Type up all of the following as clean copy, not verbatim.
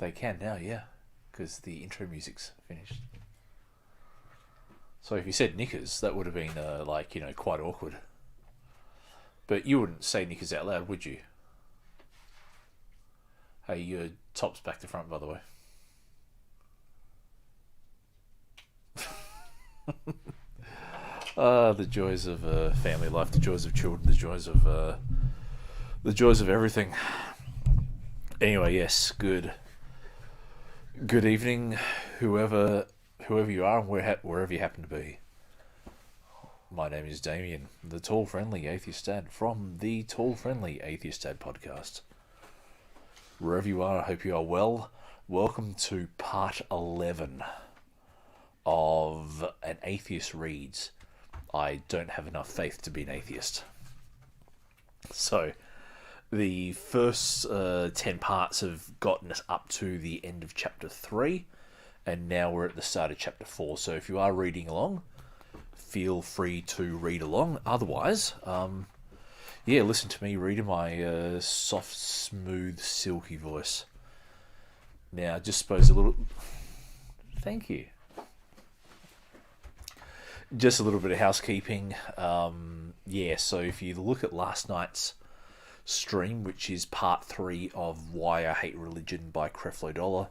They can now, yeah, because the intro music's finished. So if you said knickers, that would have been quite awkward. But you wouldn't say knickers out loud, would you? Hey, your top's back to front, by the way. The joys of family life, the joys of children, the joys of everything. Anyway, yes, good evening, whoever you are and wherever you happen to be. My name is Damien, the Tall Friendly Atheist Dad from the Tall Friendly Atheist Dad podcast. Wherever you are, I hope you are well. Welcome to part 11 of An Atheist Reads. I don't have enough faith to be an atheist. So, the first 10 parts have gotten us up to the end of chapter 3, and now we're at the start of chapter 4. So if you are reading along, feel free to read along. Otherwise, listen to me read in my soft, smooth, silky voice. Now, just suppose a little... Thank you. Just a little bit of housekeeping. So if you look at last night's stream, which is part 3 of Why I Hate Religion by Creflo Dollar.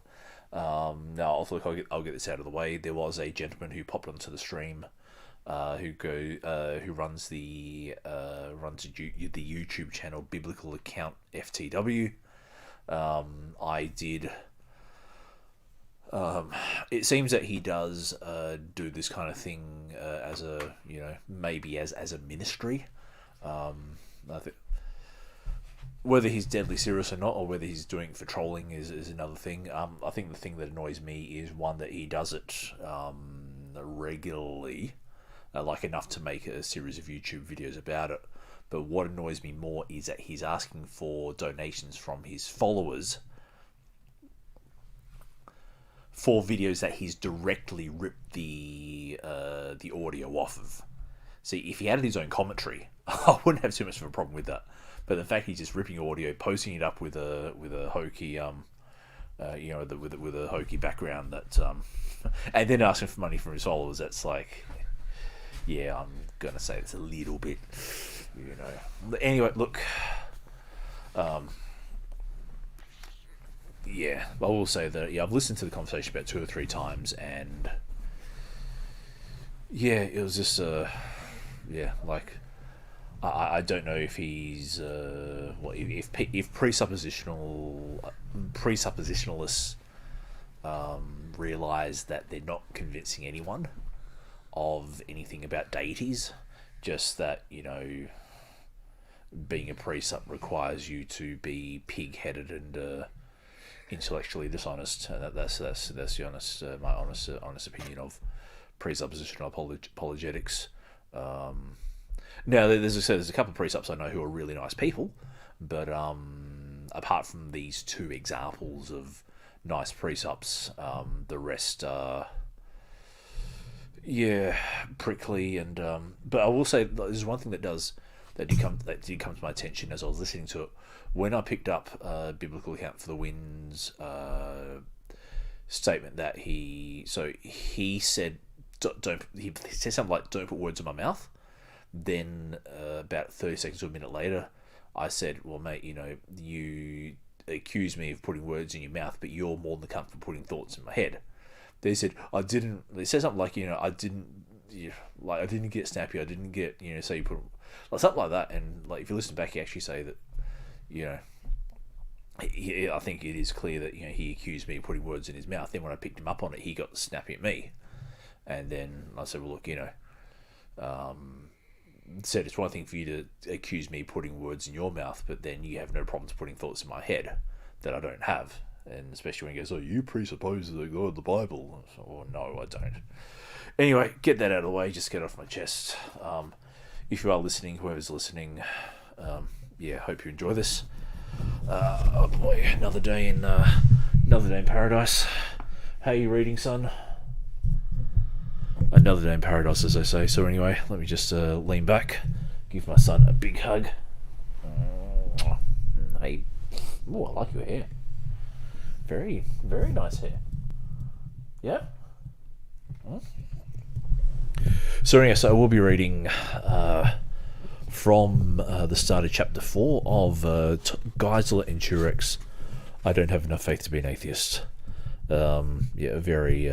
Now, I'll get this out of the way. There was a gentleman who popped onto the stream, who runs the YouTube channel Biblical Account FTW. I did. It seems that he does do this kind of thing as a maybe as a ministry. I think whether he's deadly serious or not, or whether he's doing it for trolling is another thing. I think the thing that annoys me is one that he does it regularly, like enough to make a series of YouTube videos about it. But what annoys me more is that he's asking for donations from his followers for videos that he's directly ripped the audio off of. See, if he added his own commentary, I wouldn't have too much of a problem with that. But the fact he's just ripping audio, posting it up with a hokey, with a hokey background that, and then asking for money from his followers, that's like, yeah, I'm gonna say it's a little bit, Anyway, look, yeah, I will say that I've listened to the conversation about 2 or 3 times, and yeah, it was just I don't know if he's if presuppositionalists realize that they're not convincing anyone of anything about deities, just that being a presup requires you to be pig-headed and intellectually dishonest. That's the my honest opinion of presuppositional apologetics. Now, there's a couple of presups I know who are really nice people, but apart from these 2 examples of nice presups, the rest are prickly. And but I will say there's one thing that did come to my attention as I was listening to it when I picked up Biblical Account for the Wind's statement that he said he said something like, "Don't put words in my mouth." Then about 30 seconds to a minute later, I said, well, mate, you accuse me of putting words in your mouth, but you're more than comfortable putting thoughts in my head. They said, they said something like, I didn't get snappy, I didn't get, so you put, like, something like that. And like, if you listen back, he actually say that, I think it is clear that, he accused me of putting words in his mouth. Then when I picked him up on it, he got snappy at me. And then I said, well, look, said it's one thing for you to accuse me of putting words in your mouth, but then you have no problems putting thoughts in my head that I don't have. And especially when he goes, oh, you presuppose the God of the Bible. Or no, I don't. Anyway, get that out of the way, just get off my chest. If you are listening, whoever's listening, hope you enjoy this. Oh boy, another day in paradise. How are you reading, son? Another day in paradise, as I say. So anyway, let me just lean back, give my son a big hug. Hey, I like your hair. Very, very nice hair. Yeah. So anyway, so we'll be reading from the start of chapter 4 of Geisler and Turek's I Don't Have Enough Faith to Be an Atheist. Very...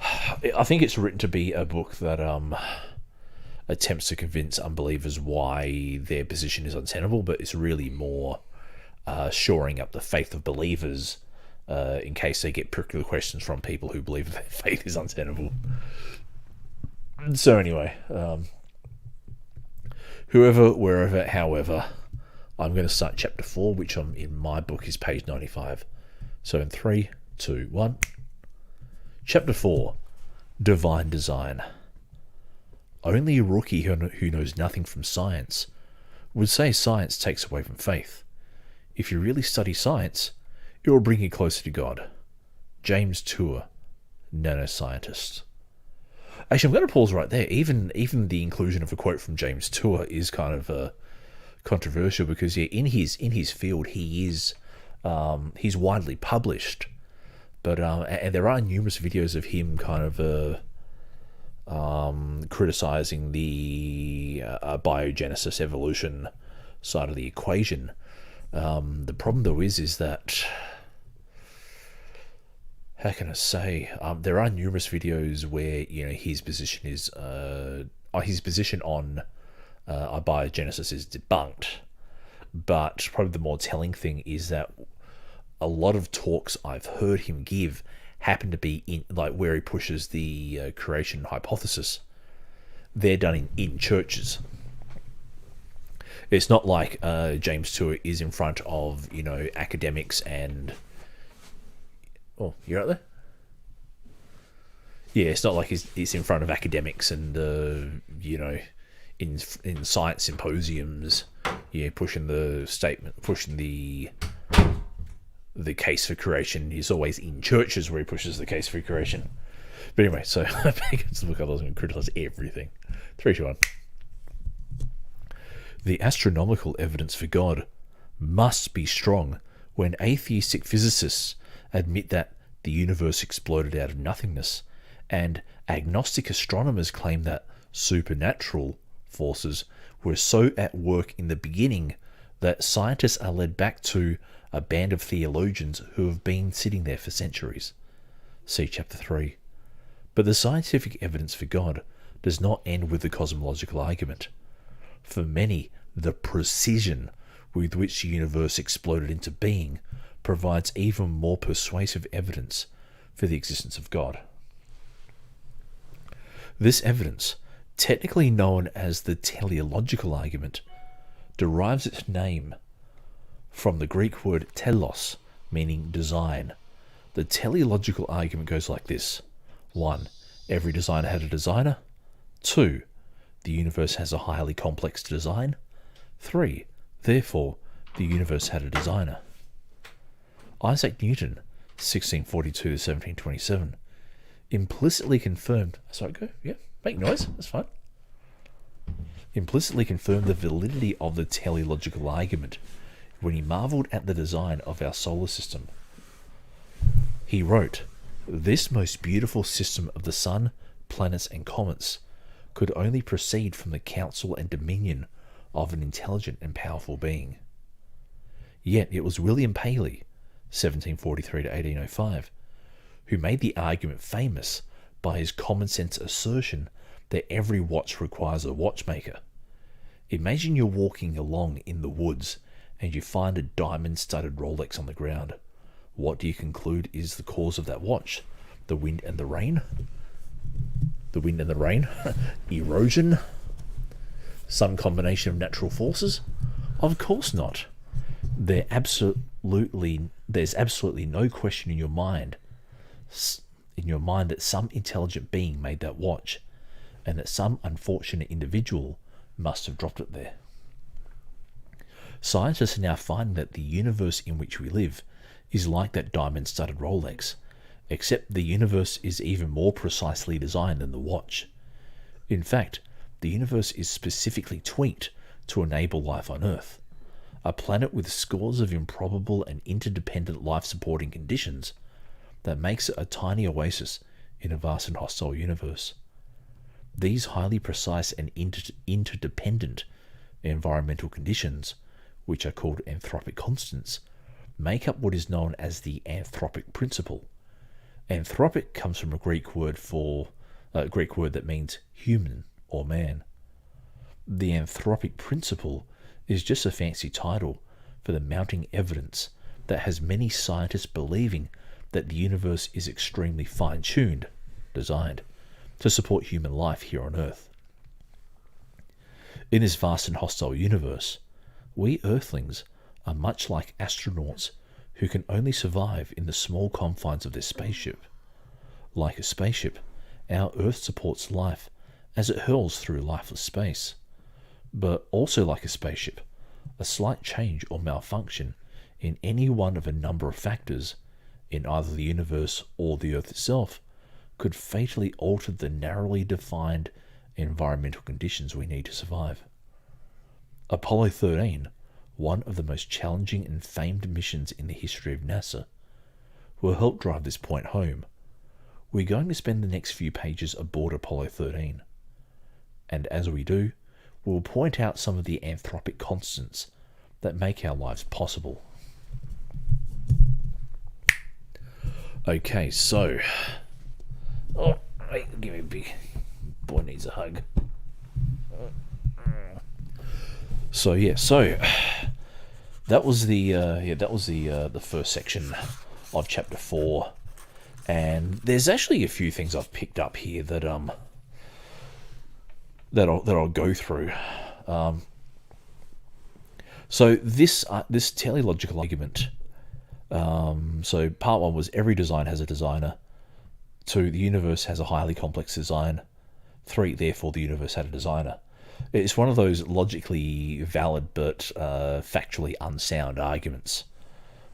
I think it's written to be a book that attempts to convince unbelievers why their position is untenable, but it's really more shoring up the faith of believers in case they get particular questions from people who believe their faith is untenable. So anyway, whoever, wherever, however, I'm going to start chapter 4, which in my book is page 95. So in 3, 2, 1. Chapter 4, Divine Design. Only a rookie who knows nothing from science would say science takes away from faith. If you really study science, it will bring you closer to God. James Tour, nanoscientist. Actually, I'm going to pause right there. Even the inclusion of a quote from James Tour is kind of controversial because in his field he's widely published, but and there are numerous videos of him kind of criticizing the biogenesis evolution side of the equation. The problem though is that, how can I say, there are numerous videos where his position is his position on biogenesis is debunked, but probably the more telling thing is that a lot of talks I've heard him give happen to be in where he pushes the creation hypothesis. They're done in churches. It's not like James Tour is in front of academics and... Oh, you're out there? Yeah, it's not like he's in front of academics and in science symposiums, pushing the case for creation. He's always in churches where he pushes the case for creation. But anyway, so it's the book I was going to criticize everything. 3, 2, 1. The astronomical evidence for God must be strong when atheistic physicists admit that the universe exploded out of nothingness, and agnostic astronomers claim that supernatural forces were so at work in the beginning that scientists are led back to a band of theologians who have been sitting there for centuries. See chapter 3. But the scientific evidence for God does not end with the cosmological argument. For many, the precision with which the universe exploded into being provides even more persuasive evidence for the existence of God. This evidence, technically known as the teleological argument, derives its name from the Greek word telos, meaning design. The teleological argument goes like this. 1. Every designer had a designer. 2. The universe has a highly complex design. 3. Therefore, the universe had a designer. Isaac Newton, 1642 to 1727, implicitly confirmed... Sorry, go? Yeah, make noise, that's fine. Implicitly confirmed the validity of the teleological argument when he marvelled at the design of our solar system. He wrote, "This most beautiful system of the sun, planets and comets could only proceed from the counsel and dominion of an intelligent and powerful being." Yet it was William Paley, 1743 to 1805, who made the argument famous by his common sense assertion that every watch requires a watchmaker. Imagine you're walking along in the woods and you find a diamond-studded Rolex on the ground. What do you conclude is the cause of that watch? The wind and the rain? The wind and the rain? Erosion? Some combination of natural forces? Of course not. There's absolutely no question in your mind that some intelligent being made that watch, and that some unfortunate individual must have dropped it there. Scientists are now finding that the universe in which we live is like that diamond-studded Rolex, except the universe is even more precisely designed than the watch. In fact, the universe is specifically tweaked to enable life on Earth. a planet with scores of improbable and interdependent life-supporting conditions that makes it a tiny oasis in a vast and hostile universe. These highly precise and interdependent environmental conditions, which are called anthropic constants, make up what is known as the anthropic principle. Anthropic comes from a Greek word that means human or man. The anthropic principle is just a fancy title for the mounting evidence that has many scientists believing that the universe is extremely fine-tuned, designed, to support human life here on Earth. In this vast and hostile universe, we Earthlings are much like astronauts who can only survive in the small confines of their spaceship. Like a spaceship, our Earth supports life as it hurls through lifeless space. But also like a spaceship, a slight change or malfunction in any one of a number of factors in either the universe or the Earth itself could fatally alter the narrowly defined environmental conditions we need to survive. Apollo 13, one of the most challenging and famed missions in the history of NASA, will help drive this point home. We're going to spend the next few pages aboard Apollo 13. And as we do, we'll point out some of the anthropic constants that make our lives possible. Okay, so... Oh, wait, give me a big... Boy needs a hug. So that was the first section of chapter 4, and there's actually a few things I've picked up here that I'll go through. So this teleological argument. So part 1 was every design has a designer. 2, the universe has a highly complex design. 3, therefore the universe had a designer. It's one of those logically valid but factually unsound arguments.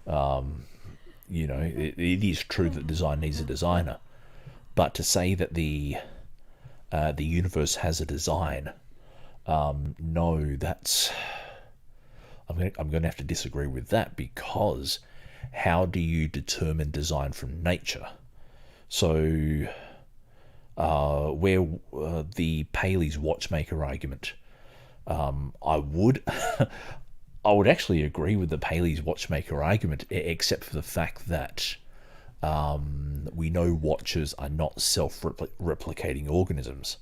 It is true that design needs a designer, but to say that the universe has a design, no, that's... I'm going to have to disagree with that, because how do you determine design from nature? So, where the Paley's watchmaker argument, I would actually agree with the Paley's watchmaker argument, except for the fact that we know watches are not self-replicating organisms.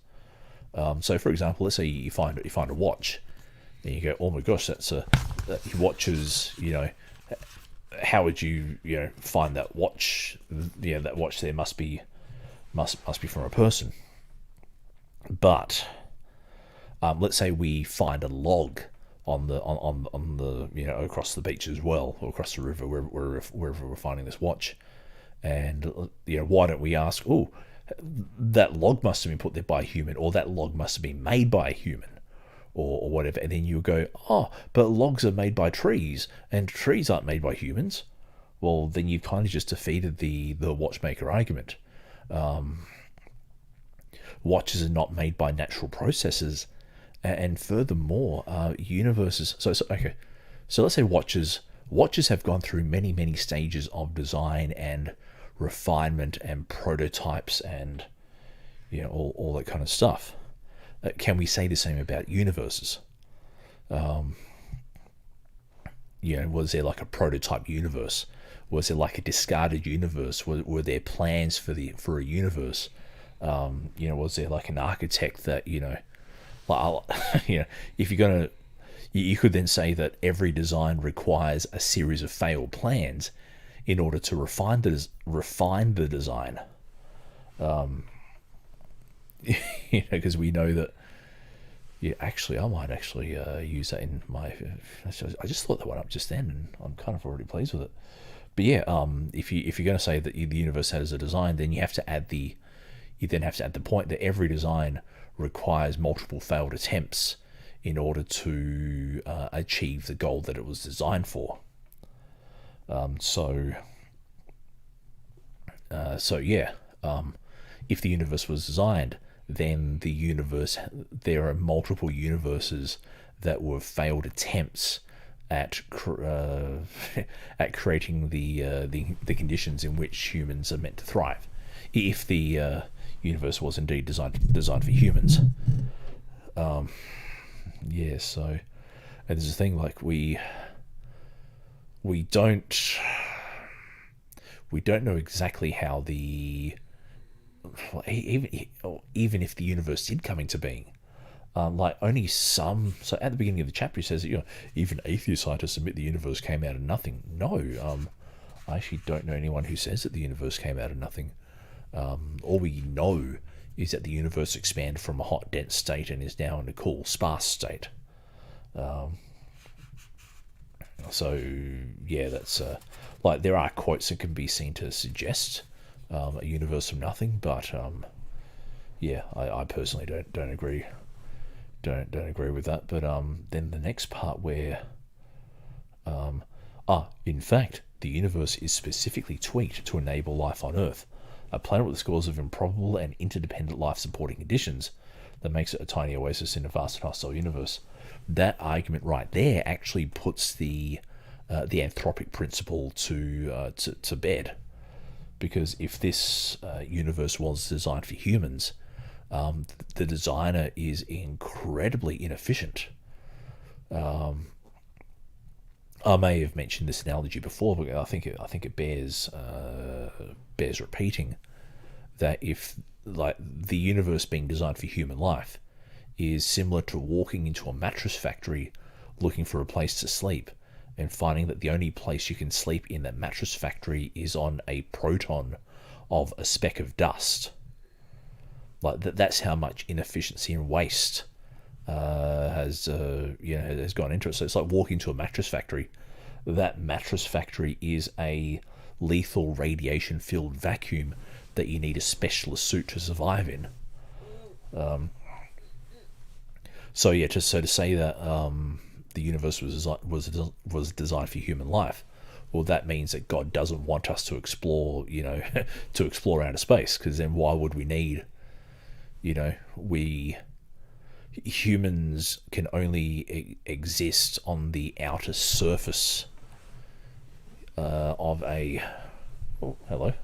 So, for example, let's say you find a watch, and you go, "Oh my gosh, watches." How would you find that watch? That watch there must be from a person. But let's say we find a log on the across the beach as well, or across the river, wherever we're finding this watch, and why don't we ask, oh, that log must have been put there by a human, or that log must have been made by a human, or whatever, and then you go, oh, but logs are made by trees, and trees aren't made by humans. Well, then you've kind of just defeated the watchmaker argument. Watches are not made by natural processes, and furthermore, universes. So let's say watches have gone through many stages of design and refinement and prototypes and all that kind of stuff. Can we say the same about universes? Was there like a prototype universe? Was there like a discarded universe? Were there plans for a universe? Was there like an architect that if you're gonna, you could then say that every design requires a series of failed plans in order to refine the design. Because we know that. Yeah, actually, I might actually use that in my. I just thought that one up just then, and I'm kind of already pleased with it. But yeah, if you're going to say that the universe has a design, then you have to add the point that every design requires multiple failed attempts in order to achieve the goal that it was designed for. If the universe was designed, then there are multiple universes that were failed attempts at creating the conditions in which humans are meant to thrive. If the universe was indeed designed for humans, yeah. So, and there's a thing like we don't know exactly how even if the universe did come into being. Like only some. So at the beginning of the chapter, he says that even atheist scientists admit the universe came out of nothing. No, I actually don't know anyone who says that the universe came out of nothing. All we know is that the universe expanded from a hot, dense state and is now in a cool, sparse state. So yeah, that's like there are quotes that can be seen to suggest a universe from nothing, but yeah, I personally don't agree. Don't agree with that. But then the next part where in fact the universe is specifically tweaked to enable life on Earth, a planet with scores of improbable and interdependent life supporting conditions that makes it a tiny oasis in a vast and hostile universe. That argument right there actually puts the anthropic principle to bed, because if this universe was designed for humans, the designer is incredibly inefficient. I may have mentioned this analogy before, but I think it bears repeating. That if like the universe being designed for human life is similar to walking into a mattress factory looking for a place to sleep and finding that the only place you can sleep in that mattress factory is on a proton of a speck of dust. Like that's how much inefficiency and waste has gone into it. So it's like walking to a mattress factory. That mattress factory is a lethal radiation-filled vacuum that you need a specialist suit to survive in. So to say that the universe was designed for human life, well, that means that God doesn't want us to explore, to explore outer space, because then why would we need, humans can only exist on the outer surface of a... Oh, hello.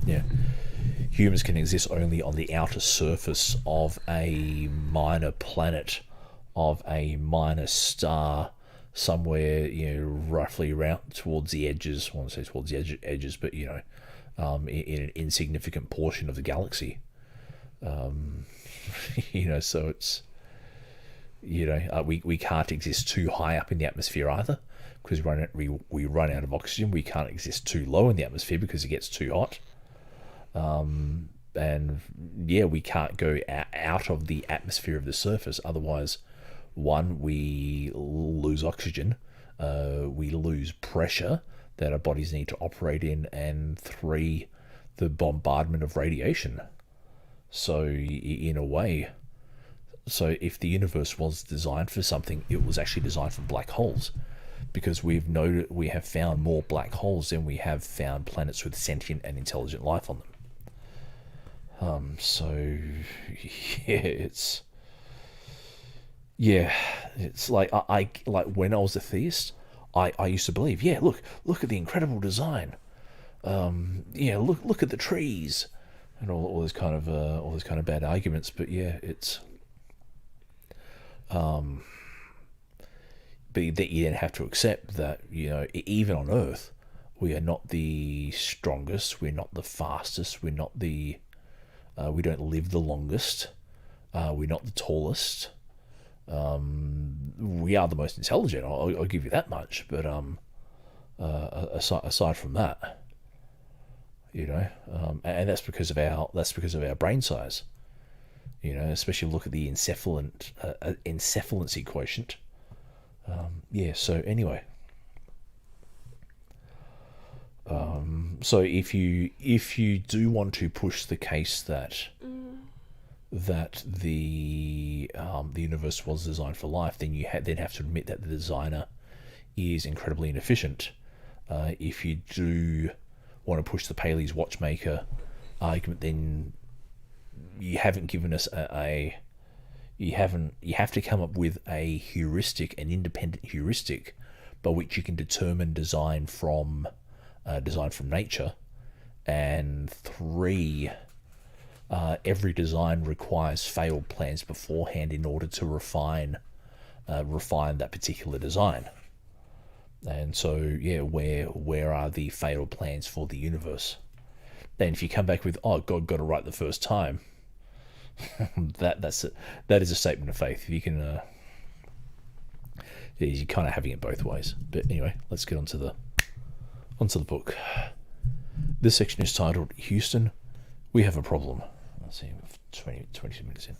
Yeah. Humans can exist only on the outer surface of a minor planet, of a minor star, somewhere, roughly around towards the edges. I want to say towards the edges, but, in an insignificant portion of the galaxy. So it's, we can't exist too high up in the atmosphere either, because we run out of oxygen. We can't exist too low in the atmosphere because it gets too hot. And we can't go out of the atmosphere of the surface. Otherwise, one, we lose oxygen, we lose pressure that our bodies need to operate in, and 3, the bombardment of radiation. So in a way, if the universe was designed for something, it was actually designed for black holes, because we have found more black holes than we have found planets with sentient and intelligent life on them. It's like I like when I was a theist, I used to believe, look at the incredible design, look at the trees, and all those kind of bad arguments. But it's but that you then have to accept that even on Earth, we are not the strongest, we're not the fastest, we're not the we don't live the longest, we're not the tallest. We are the most intelligent. I'll give you that much. But aside from that, and that's because of our brain size. Especially look at the encephalancy quotient. So anyway, so if you do want to push the case that the universe was designed for life, then you then have to admit that the designer is incredibly inefficient. If you do want to push the Paley's watchmaker argument, then you haven't given us a You have to come up with a heuristic, an independent heuristic, by which you can determine design from nature. And 3, every design requires failed plans beforehand in order to refine that particular design. And so, yeah, where are the failed plans for the universe? Then, if you come back with, "Oh, God got it right the first time," that is a statement of faith. You can, you're kind of having it both ways. But anyway, let's get onto the book. This section is titled "Houston, We Have a Problem." Let's see, 22 minutes in.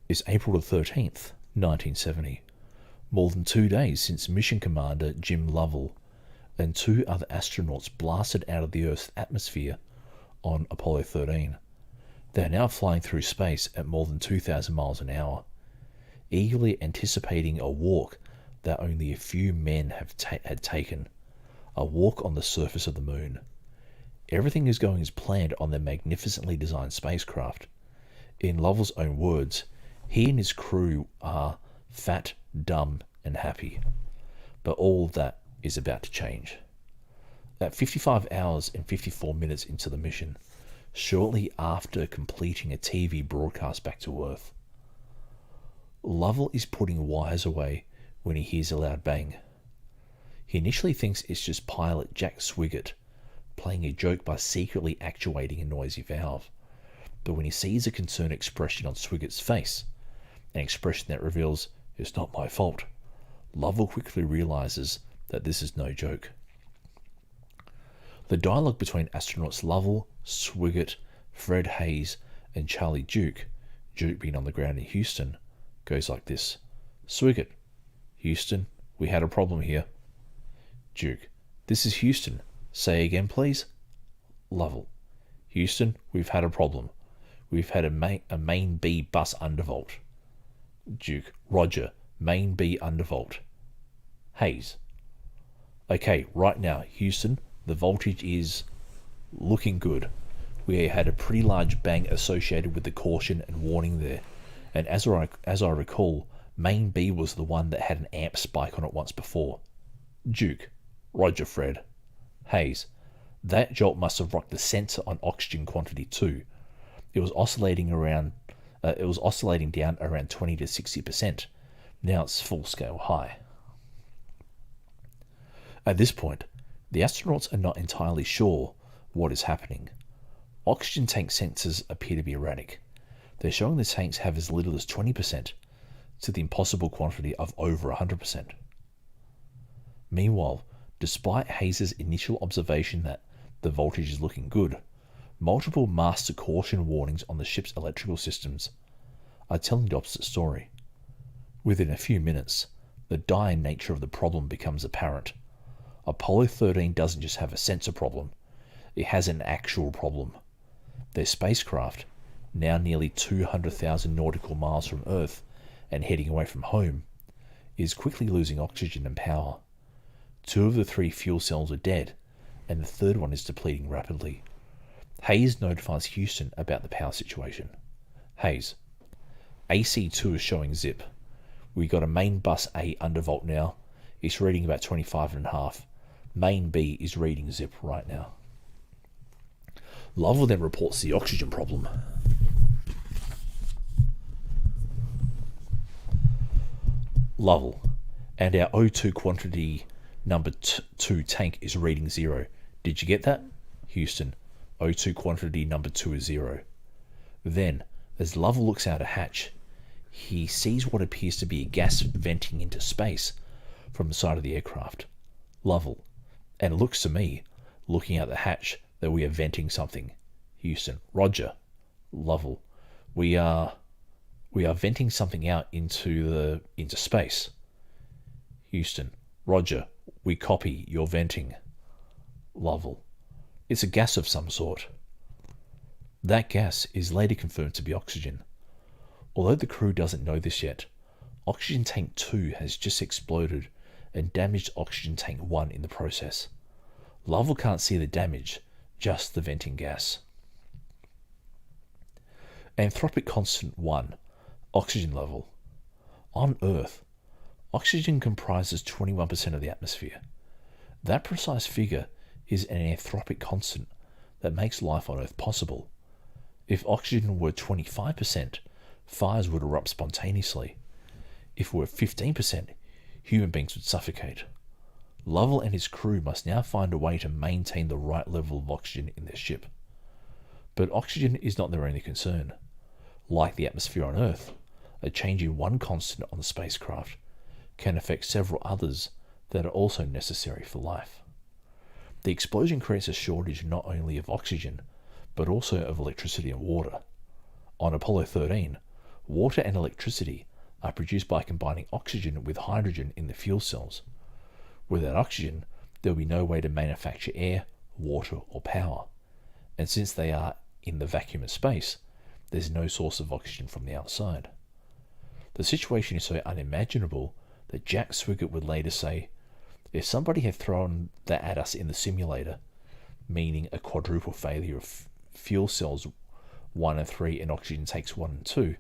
It's April the 13th, 1970. More than 2 days since Mission Commander Jim Lovell and 2 other astronauts blasted out of the Earth's atmosphere on Apollo 13. They are now flying through space at more than 2,000 miles an hour, eagerly anticipating a walk that only a few men had taken, a walk on the surface of the moon. Everything is going as planned on their magnificently designed spacecraft. In Lovell's own words, he and his crew are fat, dumb, and happy. But all of that is about to change. At 55 hours and 54 minutes into the mission, shortly after completing a TV broadcast back to Earth, Lovell is putting wires away when he hears a loud bang. He initially thinks it's just pilot Jack Swigert playing a joke by secretly actuating a noisy valve. But when he sees a concerned expression on Swigert's face, an expression that reveals, "It's not my fault," Lovell quickly realizes that this is no joke. The dialogue between astronauts Lovell, Swigert, Fred Hayes, and Charlie Duke being on the ground in Houston, goes like this. Swigert: "Houston, we had a problem here." Duke: "This is Houston. Say again, please." Lovell: "Houston, we've had a problem. We've had a main B bus undervolt." Duke: "Roger, main B undervolt." Hayes: "Okay, right now, Houston, the voltage is looking good. We had a pretty large bang associated with the caution and warning there. And as I recall, main B was the one that had an amp spike on it once before." Duke: "Roger, Fred." Hayes: "That jolt must have rocked the sensor on oxygen quantity too. It was oscillating down around 20 to 60%. Now it's full scale high." At this point, the astronauts are not entirely sure what is happening. Oxygen tank sensors appear to be erratic. They're showing the tanks have as little as 20% to the impossible quantity of over 100%. Meanwhile, despite Hayes' initial observation that the voltage is looking good, multiple master caution warnings on the ship's electrical systems are telling the opposite story. Within a few minutes, the dire nature of the problem becomes apparent. Apollo 13 doesn't just have a sensor problem, it has an actual problem. Their spacecraft, now nearly 200,000 nautical miles from Earth and heading away from home, is quickly losing oxygen and power. 2 of the 3 fuel cells are dead, and the 3rd one is depleting rapidly. Hayes notifies Houston about the power situation. Hayes: "AC2 is showing zip. We got a main bus A undervolt now. It's reading about 25.5. Main B is reading zip right now." Lovell then reports the oxygen problem. Lovell: "And our O2 quantity number 2 tank is reading 0. Did you get that?" Houston: "O2 quantity number 2 is 0. Then, as Lovell looks out a hatch, he sees what appears to be a gas venting into space from the side of the aircraft. Lovell: "And it looks to me, looking out the hatch, that we are venting something." Houston: "Roger." Lovell: We are venting something out into space." Houston: "Roger. We copy. You're venting." Lovell: "It's a gas of some sort." That gas is later confirmed to be oxygen. Although the crew doesn't know this yet, oxygen tank 2 has just exploded and damaged oxygen tank 1 in the process. Lovell can't see the damage, just the venting gas. Anthropic constant 1, Oxygen level. On Earth, oxygen comprises 21% of the atmosphere. That precise figure is an anthropic constant that makes life on Earth possible. If oxygen were 25%, fires would erupt spontaneously. If it were 15%, human beings would suffocate. Lovell and his crew must now find a way to maintain the right level of oxygen in their ship. But oxygen is not their only concern. Like the atmosphere on Earth, a change in one constant on the spacecraft can affect several others that are also necessary for life. The explosion creates a shortage not only of oxygen, but also of electricity and water. On Apollo 13, water and electricity are produced by combining oxygen with hydrogen in the fuel cells. Without oxygen, there will be no way to manufacture air, water, or power. And since they are in the vacuum of space, there's no source of oxygen from the outside. The situation is so unimaginable that Jack Swigert would later say, if somebody had thrown that at us in the simulator, meaning a quadruple failure of fuel cells 1 and 3 and oxygen takes 1 and 2,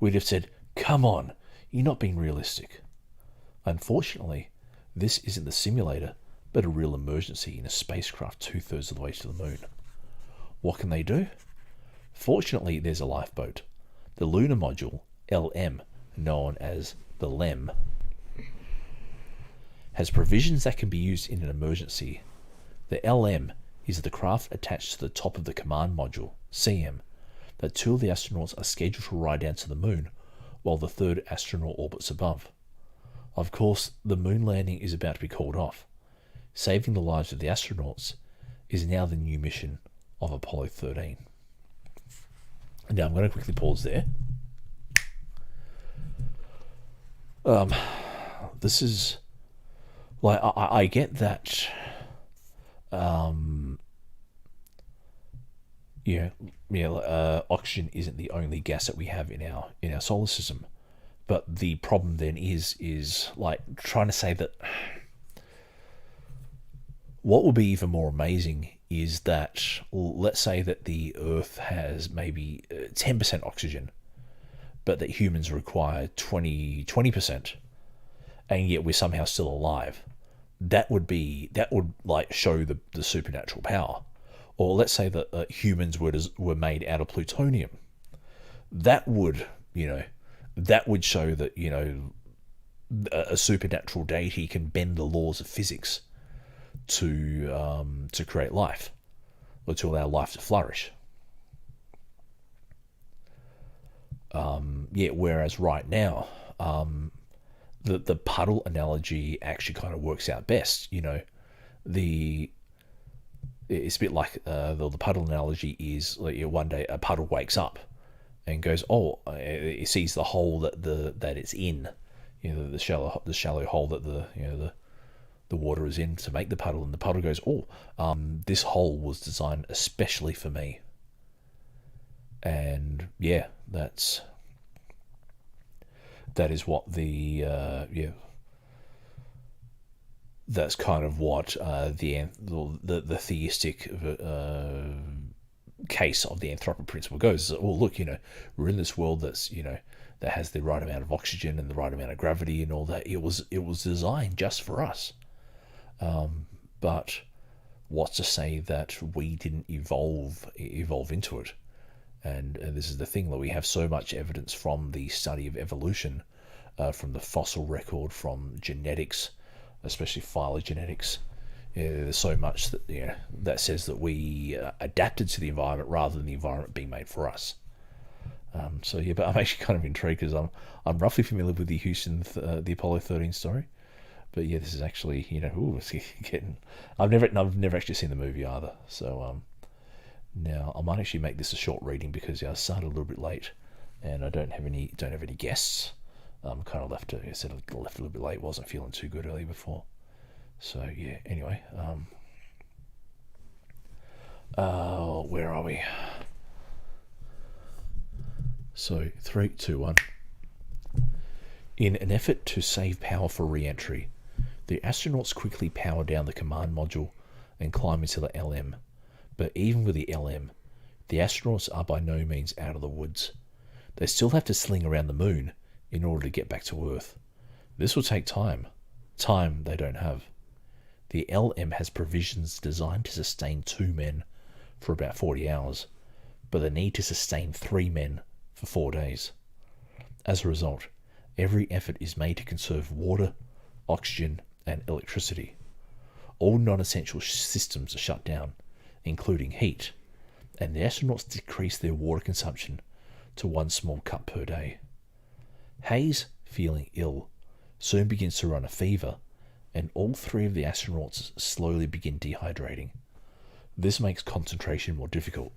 we'd have said, come on, you're not being realistic. Unfortunately, this isn't the simulator, but a real emergency in a spacecraft 2/3 of the way to the moon. What can they do? Fortunately, there's a lifeboat. The lunar module, LM, known as the LEM, has provisions that can be used in an emergency. The LM is the craft attached to the top of the command module, CM, that 2 of the astronauts are scheduled to ride down to the moon, while the 3rd astronaut orbits above. Of course, the moon landing is about to be called off. Saving the lives of the astronauts is now the new mission of Apollo 13. Now, I'm going to quickly pause there. This is, like, I get that, oxygen isn't the only gas that we have in our solar system. But the problem then is like trying to say that what would be even more amazing is that, let's say that the Earth has maybe 10% oxygen, but that humans require 20%, and yet we're somehow still alive. That would like show the supernatural power. Or let's say that humans were made out of plutonium. That would show that, a supernatural deity can bend the laws of physics to create life, or to allow life to flourish. Whereas right now, the puddle analogy actually kind of works out best. It's a bit like the puddle analogy is like, one day a puddle wakes up and goes, it sees the hole that it's in, the shallow hole that the water is in to make the puddle, and the puddle goes, this hole was designed especially for me. And that is what that's kind of what the theistic case of the anthropic principle goes. Look, we're in this world that's that has the right amount of oxygen and the right amount of gravity and all that. It was designed just for us. But what's to say that we didn't evolve into it? And this is the thing, that we have so much evidence from the study of evolution, from the fossil record, from genetics, especially phylogenetics. There's so much that says that we adapted to the environment rather than the environment being made for us. But I'm actually kind of intrigued because I'm roughly familiar with the Apollo 13 story. But this is actually, it's getting. I've never actually seen the movie either. So now I might actually make this a short reading because I started a little bit late, and I don't have any guests. Kind of left a little bit late. Wasn't feeling too good earlier before. So anyway, where are we? So 3, 2, 1. In an effort to save power for re-entry, the astronauts quickly power down the command module and climb into the LM. But even with the LM, the astronauts are by no means out of the woods. they still have to sling around the moon in order to get back to Earth. This will take time they don't have. The LM has provisions designed to sustain 2 men for about 40 hours, but they need to sustain 3 men for 4 days. As a result, every effort is made to conserve water, oxygen, and electricity. All non-essential systems are shut down, including heat, and the astronauts decrease their water consumption to 1 small cup per day. Hayes, feeling ill, soon begins to run a fever, and all 3 of the astronauts slowly begin dehydrating. This makes concentration more difficult.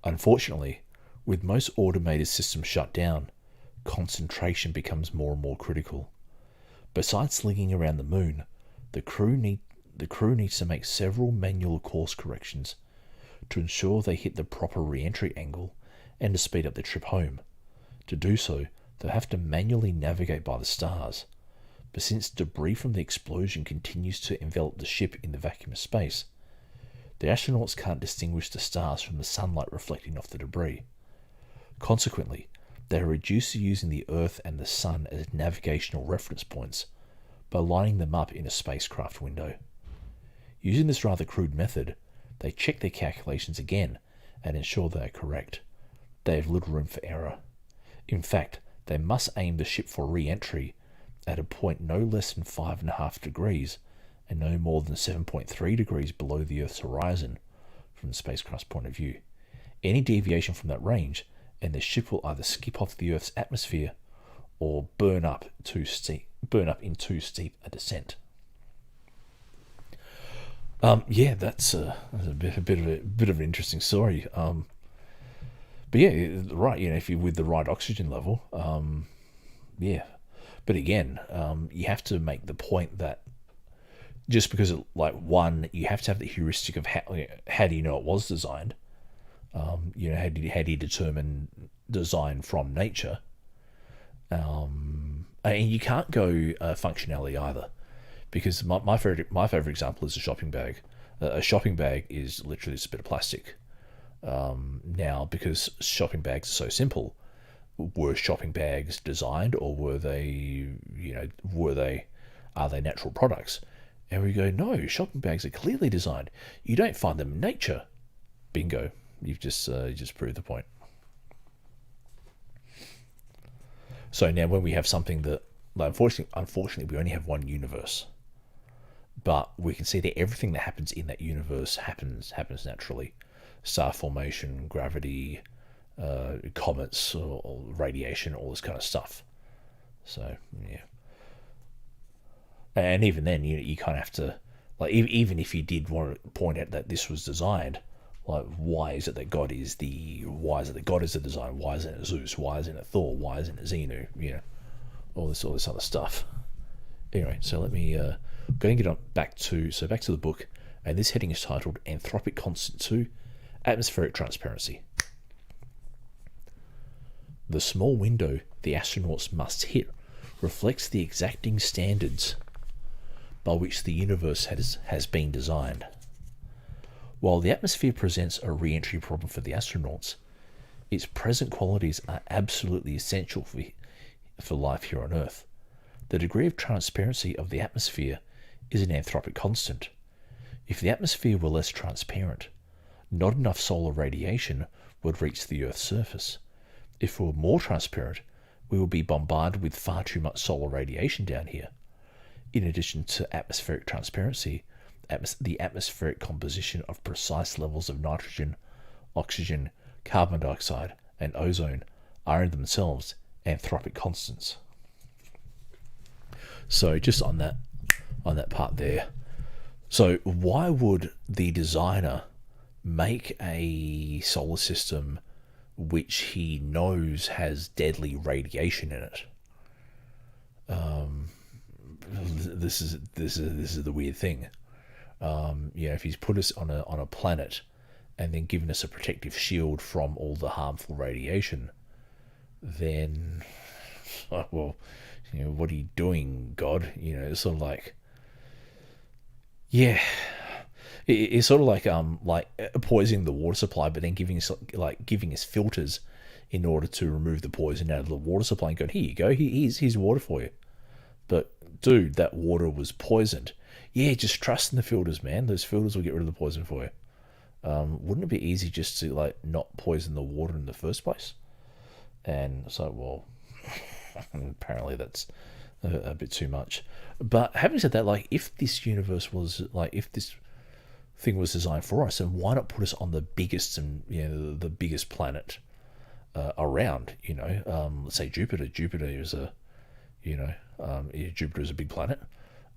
Unfortunately, with most automated systems shut down, concentration becomes more and more critical. Besides slinging around the moon, the crew needs to make several manual course corrections to ensure they hit the proper re-entry angle and to speed up their trip home. To do so, they'll have to manually navigate by the stars, but since debris from the explosion continues to envelop the ship in the vacuum of space, the astronauts can't distinguish the stars from the sunlight reflecting off the debris. Consequently, they are reduced to using the Earth and the Sun as navigational reference points by lining them up in a spacecraft window. Using this rather crude method, they check their calculations again and ensure they are correct. They have little room for error. In fact, they must aim the ship for re-entry at a point no less than 5.5 degrees and no more than 7.3 degrees below the Earth's horizon from the spacecraft's point of view. Any deviation from that range, and the ship will either skip off the Earth's atmosphere or burn up in too steep a descent. That's a bit of an interesting story. But yeah, right. If you're with the right oxygen level, yeah. But again, you have to make the point that just because you have to have the heuristic of how do you know it was designed? How do you determine design from nature? And you can't go functionality either, because my favorite example is a shopping bag. A shopping bag is literally just a bit of plastic. Now, because shopping bags are so simple, were shopping bags designed, or are they natural products? And we go, no, shopping bags are clearly designed. You don't find them in nature. Bingo. You've just proved the point. So now when we have something that, unfortunately, we only have one universe, but we can see that everything that happens in that universe happens naturally. Star formation, gravity, comets, or radiation, all this kind of stuff. So, yeah. And even then, you kind of have to, even if you did want to point out that this was designed, why is it that God is the design? Why isn't it Zeus? Why isn't it Thor? Why isn't it Xenu? All this other stuff. Anyway, so let me go and get on back to the book, and this heading is titled Anthropic Constant 2, Atmospheric Transparency. The small window the astronauts must hit reflects the exacting standards by which the universe has been designed. While the atmosphere presents a re-entry problem for the astronauts, its present qualities are absolutely essential for life here on Earth. The degree of transparency of the atmosphere is an anthropic constant. If the atmosphere were less transparent, not enough solar radiation would reach the Earth's surface. If it were more transparent, we would be bombarded with far too much solar radiation down here. In addition to atmospheric transparency, the atmospheric composition of precise levels of nitrogen, oxygen, carbon dioxide, and ozone are in themselves anthropic constants. So just on that part there. So why would the designer make a solar system which he knows has deadly radiation in it? This is the weird thing. If he's put us on a planet and then given us a protective shield from all the harmful radiation, then, what are you doing, God? It's sort of like, yeah. It's sort of like poisoning the water supply, but then giving us filters in order to remove the poison out of the water supply and going, here you go, here's water for you. But dude, that water was poisoned. Yeah, just trust in the filters, man. Those filters will get rid of the poison for you. Wouldn't it be easy just to like not poison the water in the first place? And so, well, apparently that's a bit too much. But having said that, like, if this universe was like, if this thing was designed for us, then why not put us on the biggest and the biggest planet around? Let's say Jupiter. Jupiter is Jupiter is a big planet.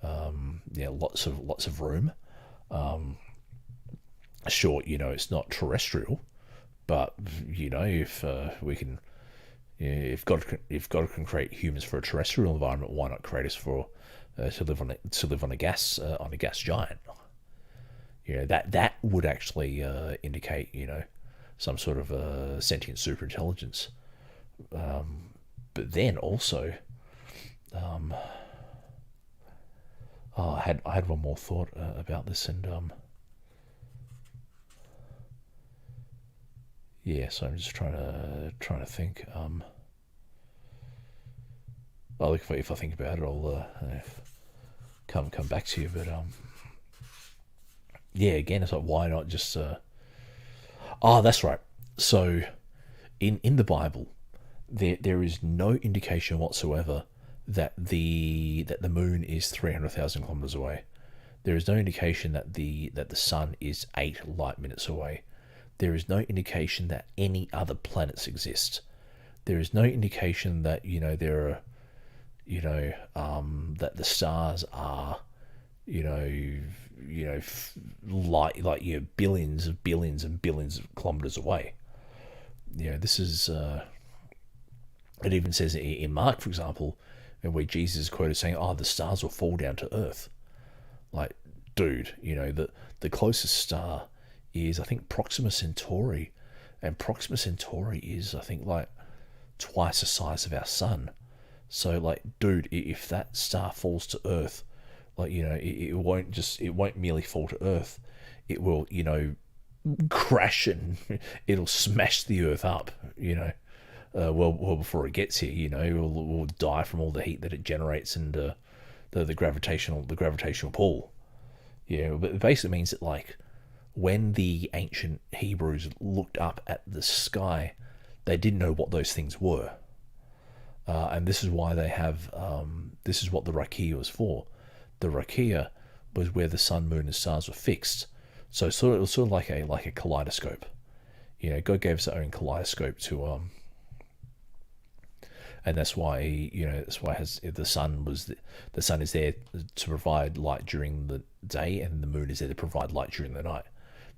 Lots of room. Sure, it's not terrestrial, but if we can, if God can create humans for a terrestrial environment, why not create us for to live on a gas giant? That would actually indicate some sort of sentient superintelligence. But then also, I had one more thought about this, and so I'm just trying to think. Well, if I think about it, I'll come back to you. But again, it's like, why not just? That's right. So, in the Bible, there is no indication whatsoever that the moon is 300,000 kilometers away. There is no indication that the sun is 8 light minutes away. There is no indication that any other planets exist. There is no indication that there are that the stars are billions and billions of kilometers away. This is it even says in Mark, for example, where Jesus is quoted saying, the stars will fall down to earth. Like, dude, the closest star is, I think, Proxima Centauri, and Proxima Centauri is, I think, like twice the size of our sun. So, like, dude, if that star falls to earth, like, it won't merely fall to earth, it will crash and it'll smash the earth up, well before it gets here. We'll die from all the heat that it generates and the gravitational pull. But it basically means that, like, when the ancient Hebrews looked up at the sky, they didn't know what those things were. And this is why they have, this is what the Rakia was for. The Rakia was where the sun, moon, and stars were fixed. So it was sort of like a kaleidoscope. God gave us our own kaleidoscope to, and that's why the sun is there to provide light during the day, and the moon is there to provide light during the night.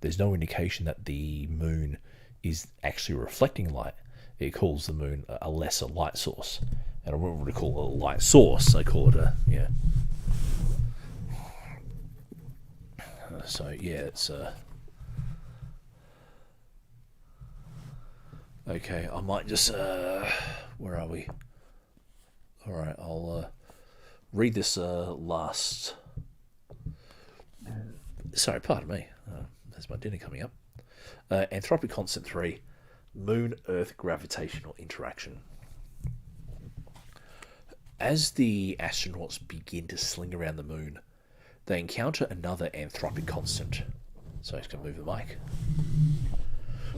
There's no indication that the moon is actually reflecting light. It calls the moon a lesser light source, and I wouldn't really call it a light source. I call it So it's okay. I might just where are we? All right, I'll read this last. Sorry, pardon me. There's my dinner coming up. Anthropic constant 3. Moon-Earth gravitational interaction. As the astronauts begin to sling around the moon, they encounter another anthropic constant. So I'm just going to move the mic.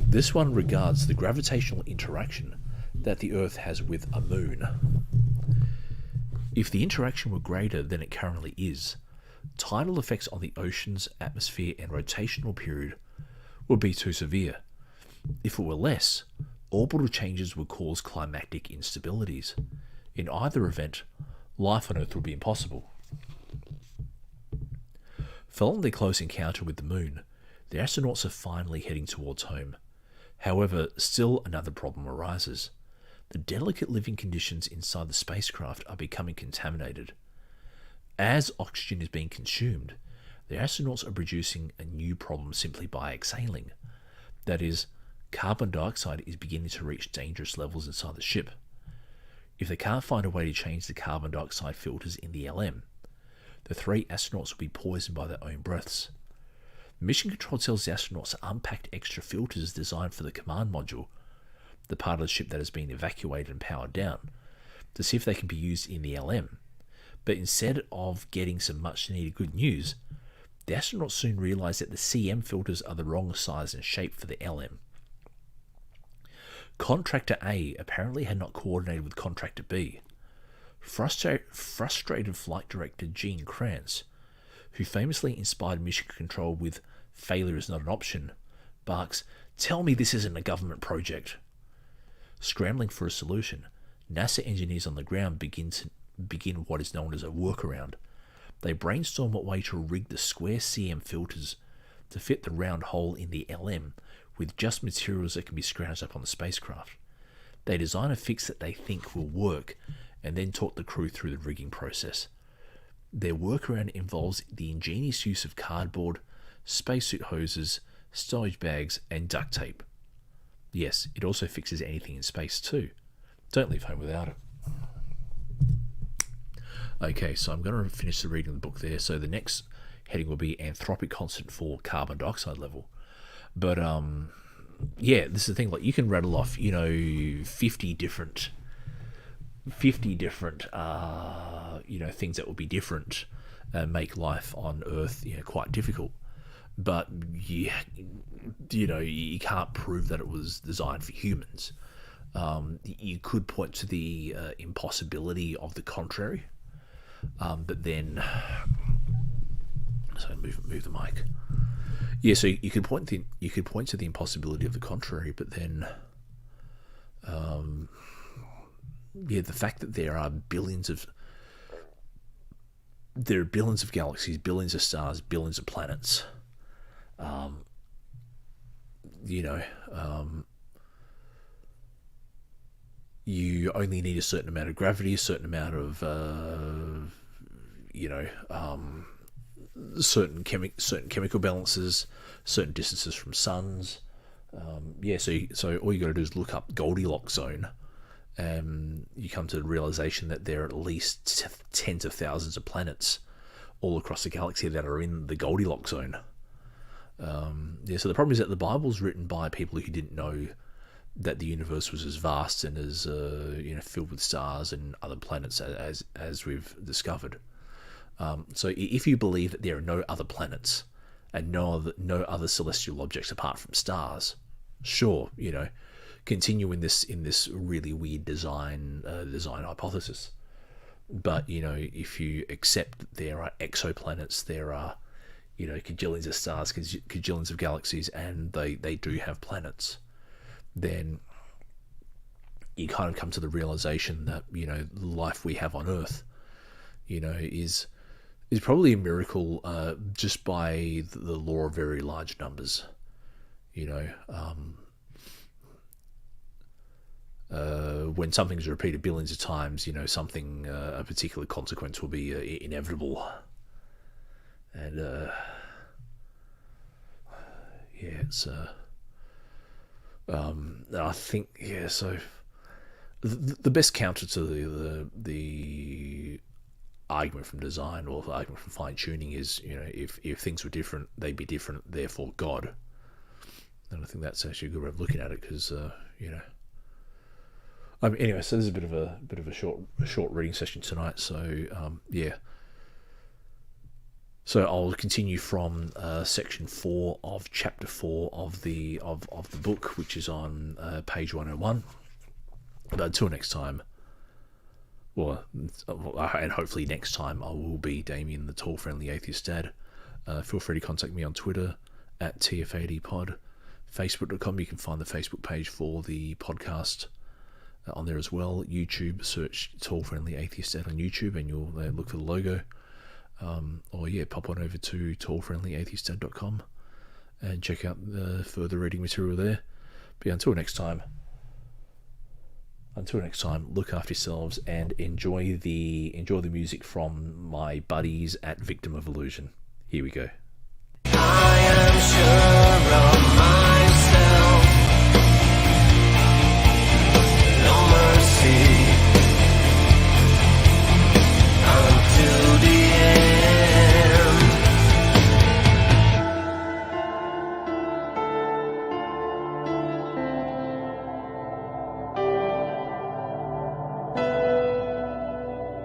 This one regards the gravitational interaction that the Earth has with a moon. If the interaction were greater than it currently is, tidal effects on the ocean's atmosphere and rotational period would be too severe. If it were less, orbital changes would cause climactic instabilities. In either event, life on Earth would be impossible. Following their close encounter with the moon, the astronauts are finally heading towards home. However, still another problem arises. The delicate living conditions inside the spacecraft are becoming contaminated. As oxygen is being consumed, the astronauts are producing a new problem simply by exhaling. That is, carbon dioxide is beginning to reach dangerous levels inside the ship. If they can't find a way to change the carbon dioxide filters in the LM, the 3 astronauts will be poisoned by their own breaths. The mission control tells the astronauts to unpack extra filters designed for the command module, the part of the ship that has been evacuated and powered down, to see if they can be used in the LM. But instead of getting some much needed good news, the astronauts soon realise that the CM filters are the wrong size and shape for the LM. Contractor A apparently had not coordinated with Contractor B. Frustrated flight director Gene Kranz, who famously inspired mission control with "failure is not an option," barks, "Tell me this isn't a government project." Scrambling for a solution, NASA engineers on the ground begin what is known as a workaround. They brainstorm a way to rig the square CM filters to fit the round hole in the LM with just materials that can be scrounged up on the spacecraft. They design a fix that they think will work and then talk the crew through the rigging process. Their workaround involves the ingenious use of cardboard, spacesuit hoses, stowage bags, and duct tape. Yes, it also fixes anything in space too. Don't leave home without it. Okay, so I'm going to finish the reading of the book there. So the next heading will be anthropic constant for carbon dioxide level. But yeah, this is the thing. Like, you can rattle off, 50 different things that will be different and make life on Earth, quite difficult. But you can't prove that it was designed for humans. You could point to the impossibility of the contrary, but then, so move the mic. Yeah, so you could point to the impossibility of the contrary, but then, the fact that there are billions of galaxies, billions of stars, billions of planets. You only need a certain amount of gravity, a certain amount of, certain chemical balances, certain distances from suns. So all you got to do is look up Goldilocks zone, and you come to the realization that there are at least tens of thousands of planets all across the galaxy that are in the Goldilocks zone. So the problem is that the Bible's written by people who didn't know that the universe was as vast and as filled with stars and other planets as we've discovered. So if you believe that there are no other planets and no other celestial objects apart from stars, sure, continue in this really weird design hypothesis. But if you accept that there are exoplanets, there are kajillions of stars, kajillions of galaxies, and they do have planets, then you kind of come to the realization that life we have on Earth is probably a miracle just by the law of very large numbers. When something's repeated billions of times, something, a particular consequence will be inevitable. And it's I think so the best counter to the argument from design or the argument from fine tuning is if things were different, they'd be different, therefore God. And I think that's actually a good way of looking at it, because anyway, so this is a bit of a short reading session tonight. So So I'll continue from section 4 of chapter 4 of the book, which is on page 101. But until next time, and hopefully next time, I will be Damien, the tall, friendly atheist dad. Feel free to contact me on Twitter at TF80pod, Facebook.com. You can find the Facebook page for the podcast on there as well. YouTube, search Tall Friendly Atheist Dad on YouTube, and you'll look for the logo. Pop on over to tallfriendlyatheistdad.com and check out the further reading material there. But until next time, look after yourselves and enjoy the music from my buddies at Victim of Illusion. Here we go. I am sure